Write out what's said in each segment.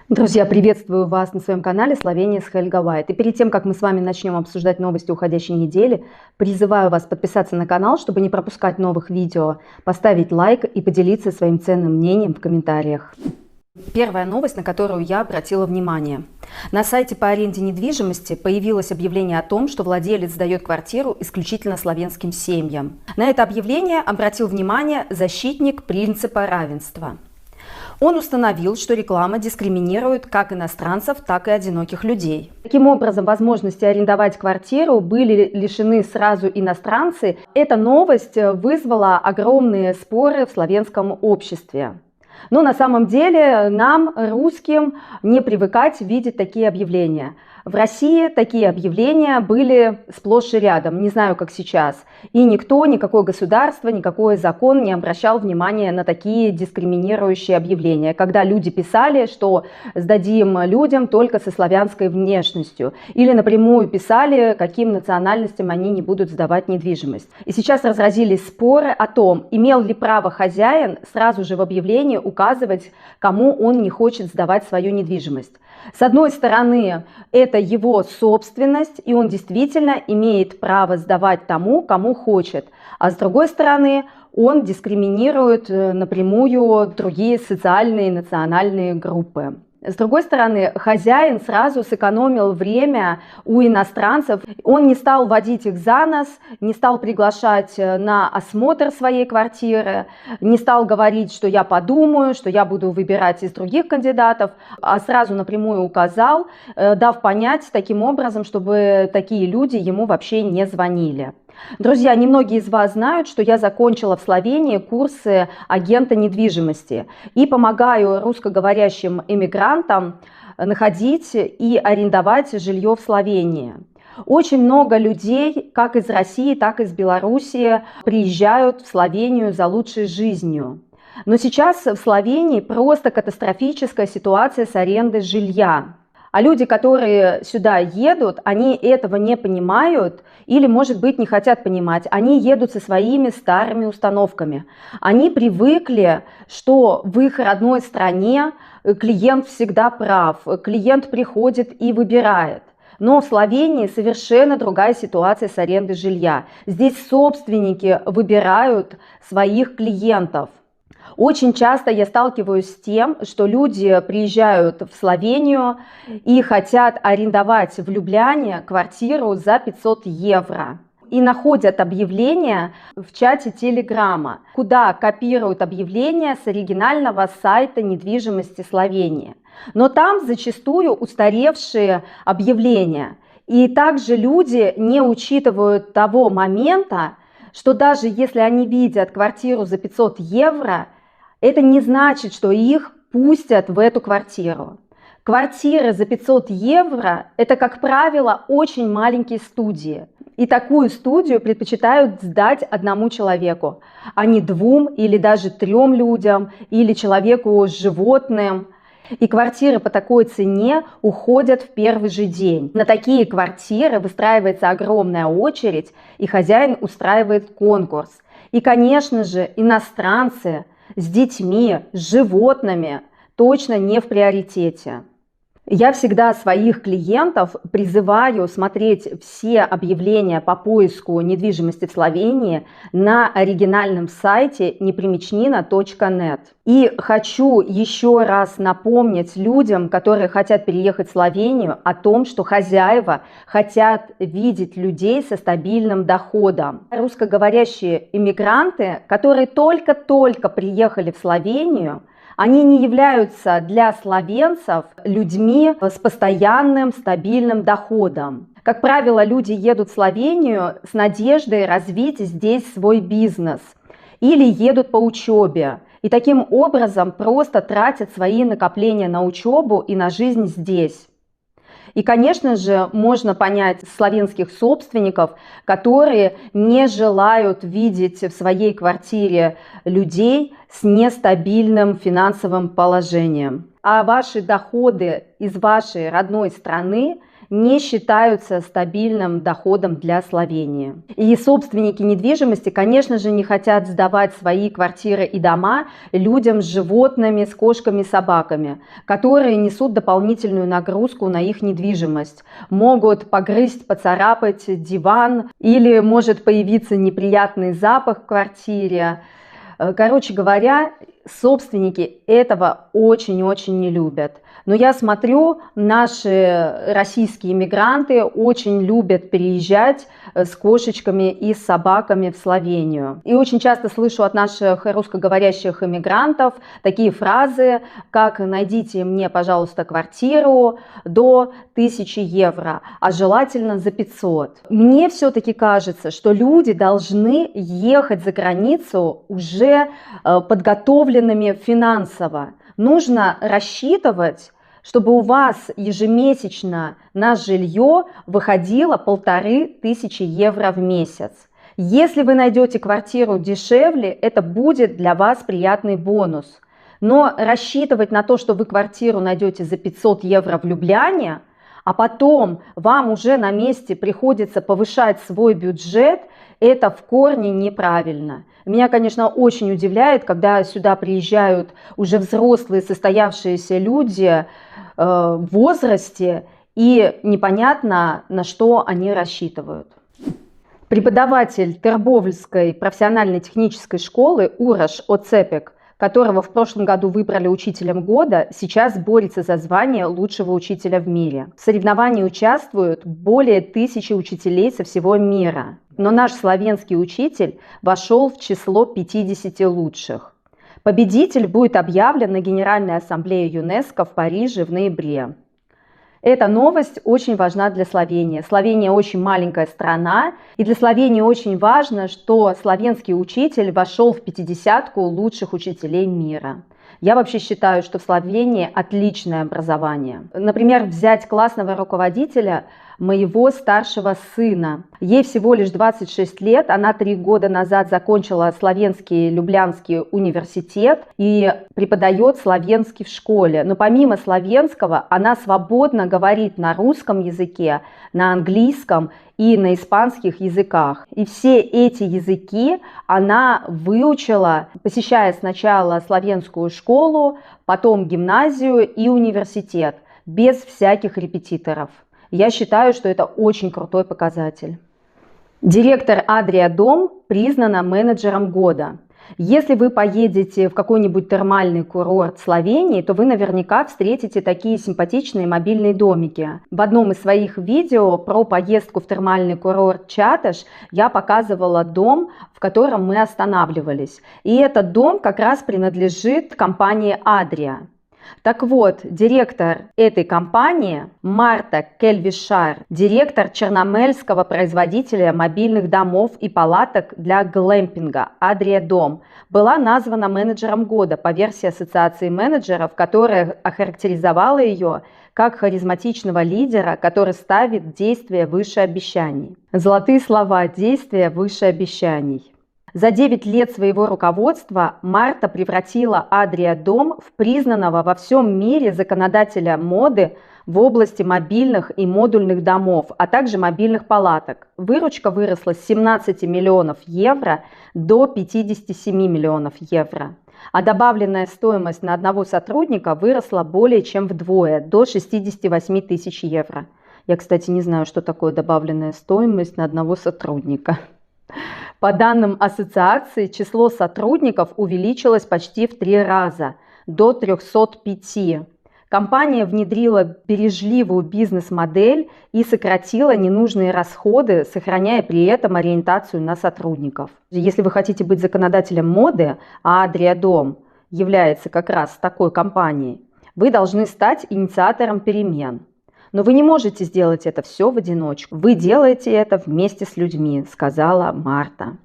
Друзья, приветствую вас на своем канале Словения с Хельга Уайт. И перед тем, как мы с вами начнем обсуждать новости уходящей недели, призываю вас подписаться на канал, чтобы не пропускать новых видео, поставить лайк и поделиться своим ценным мнением в комментариях. Первая новость, на которую я обратила внимание. На сайте по аренде недвижимости появилось объявление о том, что владелец сдает квартиру исключительно славянским семьям. На это объявление обратил внимание защитник принципа равенства. Он установил, что реклама дискриминирует как иностранцев, так и одиноких людей. Таким образом, возможности арендовать квартиру были лишены сразу иностранцы. Эта новость вызвала огромные споры в славянском обществе. Но на самом деле нам, русским, не привыкать видеть такие объявления. В России такие объявления были сплошь и рядом, не знаю, как сейчас. И никто, никакое государство, никакой закон не обращал внимания на такие дискриминирующие объявления, когда люди писали, что сдадим людям только со славянской внешностью, или напрямую писали, каким национальностям они не будут сдавать недвижимость. И сейчас разразились споры о том, имел ли право хозяин сразу же в объявлении указывать, кому он не хочет сдавать свою недвижимость. С одной стороны, это его собственность, и он действительно имеет право сдавать тому, кому хочет. А с другой стороны, он дискриминирует напрямую другие социальные и национальные группы. С другой стороны, хозяин сразу сэкономил время у иностранцев. Он не стал водить их за нос, не стал приглашать на осмотр своей квартиры, не стал говорить, что я подумаю, что я буду выбирать из других кандидатов, а сразу напрямую указал, дав понять таким образом, чтобы такие люди ему вообще не звонили. Друзья, немногие из вас знают, что я закончила в Словении курсы агента недвижимости и помогаю русскоговорящим иммигрантам находить и арендовать жилье в Словении. Очень много людей, как из России, так и из Белоруссии, приезжают в Словению за лучшей жизнью. Но сейчас в Словении просто катастрофическая ситуация с арендой жилья. А люди, которые сюда едут, они этого не понимают или, может быть, не хотят понимать. Они едут со своими старыми установками. Они привыкли, что в их родной стране клиент всегда прав, клиент приходит и выбирает. Но в Словении совершенно другая ситуация с арендой жилья. Здесь собственники выбирают своих клиентов. Очень часто я сталкиваюсь с тем, что люди приезжают в Словению и хотят арендовать в Любляне квартиру за 500 евро. И находят объявление в чате Телеграма, куда копируют объявление с оригинального сайта недвижимости Словении. Но там зачастую устаревшие объявления. И также люди не учитывают того момента, что даже если они видят квартиру за 500 евро, это не значит, что их пустят в эту квартиру. Квартиры за 500 евро – это, как правило, очень маленькие студии. И такую студию предпочитают сдать одному человеку, а не двум или даже трем людям, или человеку с животным. И квартиры по такой цене уходят в первый же день. На такие квартиры выстраивается огромная очередь, и хозяин устраивает конкурс. И, конечно же, иностранцы с детьми, с животными точно не в приоритете. Я всегда своих клиентов призываю смотреть все объявления по поиску недвижимости в Словении на оригинальном сайте непримечнина.нет. И хочу еще раз напомнить людям, которые хотят переехать в Словению, о том, что хозяева хотят видеть людей со стабильным доходом. Русскоговорящие иммигранты, которые только-только приехали в Словению, они не являются для словенцев людьми с постоянным стабильным доходом. Как правило, люди едут в Словению с надеждой развить здесь свой бизнес или едут по учебе. И таким образом просто тратят свои накопления на учебу и на жизнь здесь. И, конечно же, можно понять славянских собственников, которые не желают видеть в своей квартире людей с нестабильным финансовым положением. А ваши доходы из вашей родной страны не считаются стабильным доходом для Словении. И собственники недвижимости, конечно же, не хотят сдавать свои квартиры и дома людям с животными, с кошками, собаками, которые несут дополнительную нагрузку на их недвижимость. Могут погрызть, поцарапать диван, или может появиться неприятный запах в квартире. Короче говоря, собственники этого очень-очень не любят. Но я смотрю, наши российские иммигранты очень любят переезжать с кошечками и с собаками в Словению. И очень часто слышу от наших русскоговорящих иммигрантов такие фразы, как «найдите мне, пожалуйста, квартиру до 1000 евро, а желательно за 500». Мне все-таки кажется, что люди должны ехать за границу уже подготовленными финансово. Нужно рассчитывать, чтобы у вас ежемесячно на жилье выходило 1500 евро в месяц. Если вы найдете квартиру дешевле, это будет для вас приятный бонус. Но рассчитывать на то, что вы квартиру найдете за 500 евро в Любляне, а потом вам уже на месте приходится повышать свой бюджет, это в корне неправильно. Меня, конечно, очень удивляет, когда сюда приезжают уже взрослые состоявшиеся люди в возрасте, и непонятно, на что они рассчитывают. Преподаватель Тербовльской профессиональной технической школы Ураш Оцепек, которого в прошлом году выбрали учителем года, сейчас борется за звание лучшего учителя в мире. В соревновании участвуют более 1000 учителей со всего мира. Но наш словенский учитель вошел в число 50 лучших. Победитель будет объявлен на Генеральной ассамблее ЮНЕСКО в Париже в ноябре. Эта новость очень важна для Словении. Словения очень маленькая страна, и для Словении очень важно, что словенский учитель вошел в 50-ку лучших учителей мира. Я вообще считаю, что в Словении отличное образование. Например, взять классного руководителя моего старшего сына. Ей всего лишь 26 лет, она 3 года назад закончила Словенский Люблянский университет и преподает словенский в школе. Но помимо словенского, она свободно говорит на русском языке, на английском и на испанских языках. И все эти языки она выучила, посещая сначала словенскую школу, потом гимназию и университет, без всяких репетиторов. Я считаю, что это очень крутой показатель. Директор Адрия Дом признана менеджером года. Если вы поедете в какой-нибудь термальный курорт Словении, то вы наверняка встретите такие симпатичные мобильные домики. В одном из своих видео про поездку в термальный курорт Чаташ я показывала дом, в котором мы останавливались. И этот дом как раз принадлежит компании Адрия. Так вот, директор этой компании Марта Кельвишар, директор черномельского производителя мобильных домов и палаток для глэмпинга Адрия Дом, была названа менеджером года по версии Ассоциации менеджеров, которая охарактеризовала ее как харизматичного лидера, который ставит действия выше обещаний. Золотые слова: действия выше обещаний. За 9 лет своего руководства Марта превратила Адрия Дом в признанного во всем мире законодателя моды в области мобильных и модульных домов, а также мобильных палаток. Выручка выросла с 17 миллионов евро до 57 миллионов евро. А добавленная стоимость на одного сотрудника выросла более чем вдвое, до 68 тысяч евро. Я, кстати, не знаю, что такое добавленная стоимость на одного сотрудника. По данным ассоциации, число сотрудников увеличилось почти в 3 раза, до 305. Компания внедрила бережливую бизнес-модель и сократила ненужные расходы, сохраняя при этом ориентацию на сотрудников. Если вы хотите быть законодателем моды, а Адрия Дом является как раз такой компанией, вы должны стать инициатором перемен. Но вы не можете сделать это все в одиночку. Вы делаете это вместе с людьми, сказала Марта.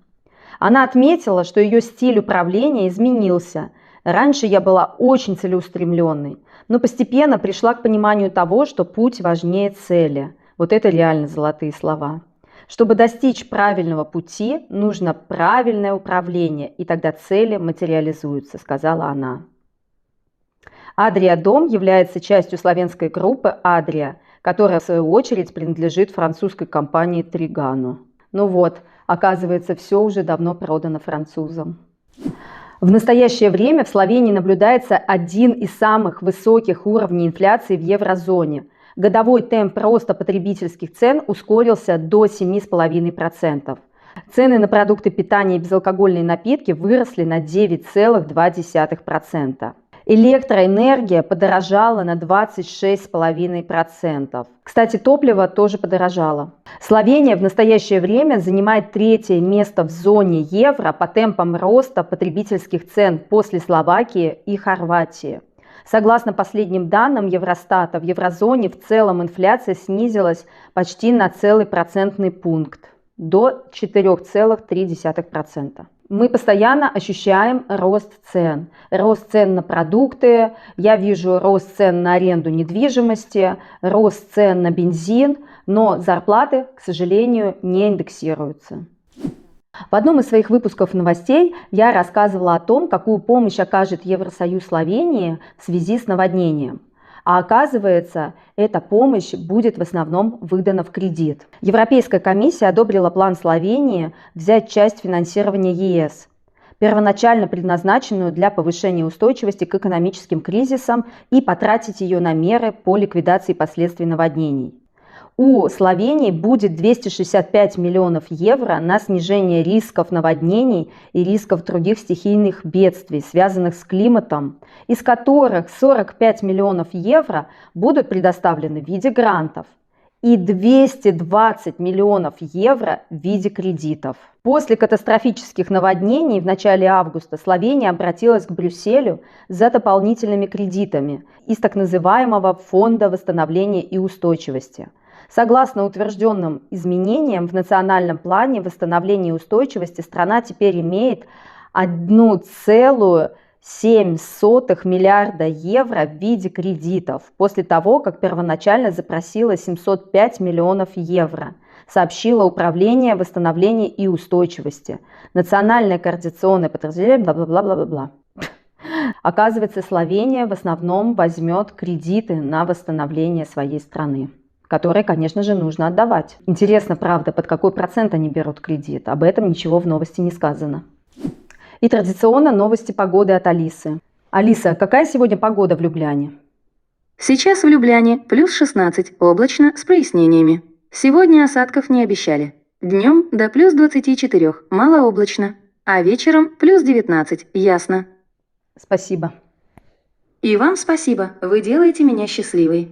Она отметила, что ее стиль управления изменился. Раньше я была очень целеустремленной, но постепенно пришла к пониманию того, что путь важнее цели. Вот это реально золотые слова. Чтобы достичь правильного пути, нужно правильное управление, и тогда цели материализуются, сказала она. Адрия Дом является частью словенской группы Адрия, которая в свою очередь принадлежит французской компании Trigano. Ну вот, оказывается, все уже давно продано французам. В настоящее время в Словении наблюдается один из самых высоких уровней инфляции в еврозоне. Годовой темп роста потребительских цен ускорился до 7,5%. Цены на продукты питания и безалкогольные напитки выросли на 9,2%. Электроэнергия подорожала на 26,5%. Кстати, топливо тоже подорожало. Словения в настоящее время занимает третье место в зоне евро по темпам роста потребительских цен после Словакии и Хорватии. Согласно последним данным Евростата, в еврозоне в целом инфляция снизилась почти на целый процентный пункт до 4,3%. Мы постоянно ощущаем рост цен. Рост цен на продукты, я вижу рост цен на аренду недвижимости, рост цен на бензин, но зарплаты, к сожалению, не индексируются. В одном из своих выпусков новостей я рассказывала о том, какую помощь окажет Евросоюз Словении в связи с наводнением. А оказывается, эта помощь будет в основном выдана в кредит. Европейская комиссия одобрила план Словении взять часть финансирования ЕС, первоначально предназначенную для повышения устойчивости к экономическим кризисам, и потратить ее на меры по ликвидации последствий наводнений. У Словении будет 265 миллионов евро на снижение рисков наводнений и рисков других стихийных бедствий, связанных с климатом, из которых 45 миллионов евро будут предоставлены в виде грантов и 220 миллионов евро в виде кредитов. После катастрофических наводнений в начале августа Словения обратилась к Брюсселю за дополнительными кредитами из так называемого Фонда восстановления и устойчивости. Согласно утвержденным изменениям в национальном плане восстановления и устойчивости, страна теперь имеет 1,7 миллиарда евро в виде кредитов, после того, как первоначально запросила 705 миллионов евро, сообщило Управление восстановления и устойчивости. Национальное координационное подразделение, бла-бла-бла-бла-бла. Оказывается, Словения в основном возьмет кредиты на восстановление своей страны, которые, конечно же, нужно отдавать. Интересно, правда, под какой процент они берут кредит? Об этом ничего в новости не сказано. И традиционно новости погоды от Алисы. Алиса, какая сегодня погода в Любляне? Сейчас в Любляне плюс 16, облачно, с прояснениями. Сегодня осадков не обещали. Днем до плюс 24, малооблачно. А вечером плюс 19, ясно. Спасибо. И вам спасибо, вы делаете меня счастливой.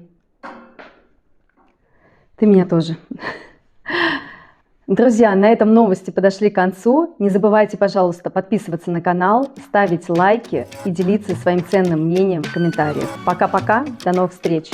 Ты меня тоже. Друзья, на этом новости подошли к концу. Не забывайте, пожалуйста, подписываться на канал, ставить лайки и делиться своим ценным мнением в комментариях. Пока-пока, до новых встреч!